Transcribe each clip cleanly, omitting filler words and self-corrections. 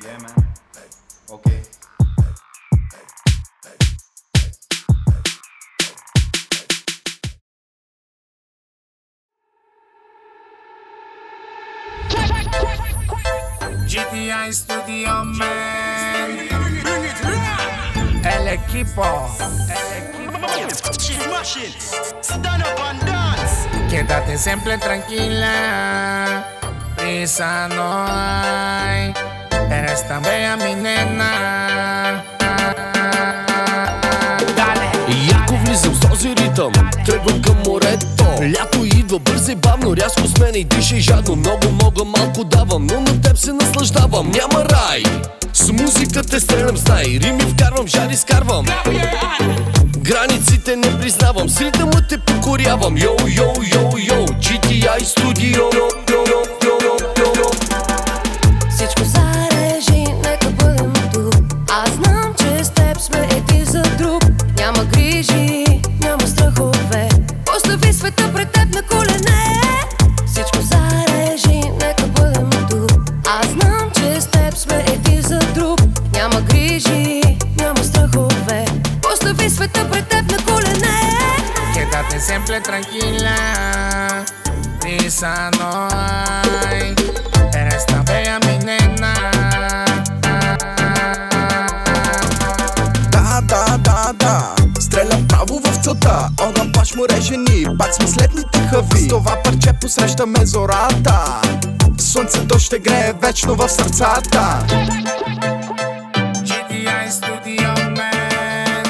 Yeah, man. Okay. GTI Studio Man. El equipo. Stand up and dance. Quédate siempre tranquila. Prisa no hay. Eres tan bella mi nena. И яко влизам с този ритъм, тръгвам към морето. Лято идва бързо и бавно, рязко с мен и дишай жадно. Много мога, малко давам, но на теб се наслаждавам. Няма рай, с музиката стрелям, знай. Рими вкарвам, жари скарвам. Границите не признавам, с ритъма те покорявам. Йоу, йоу, йоу, йоу, GTI Studio. Всичко зарежи, нека бъдем тук. Аз знам, че с теб сме един за друг. Няма грижи, няма страхове. Постави света пред теб на колене. Всичко зарежи, нека бъдем тук. Аз знам, че с теб сме един за друг. Няма грижи, няма страхове. Постави света пред теб на колене. Quédate siempre tranquila. Prisa no hay. Eres tan bella mi nena. Да, стрелям право в целта. Она плаш му реже ни, пак сме следните хави. С това парче посрещаме зората. Слънцето ще грее вечно в сърцата. GTI Studio Man.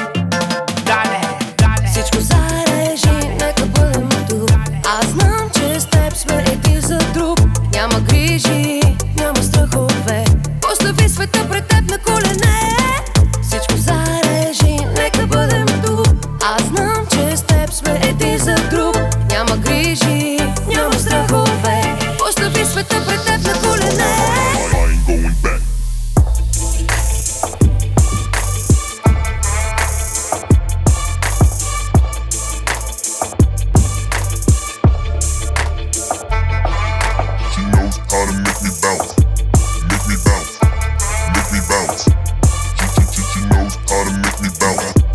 Всичко зарежи, нека бъдем тук. Аз знам, че с теб сме един за друг. Няма грижи, няма страхове. Постави света пред теб на колене. Всичко зарежи, нека бъдем тук. Аз знам, че с теб сме един за друг. Няма грижи, няма страхове. Постави света пред теб на колене. She knows how to make me bounce, make me bounce, make me bounce. She knows how to make me bounce.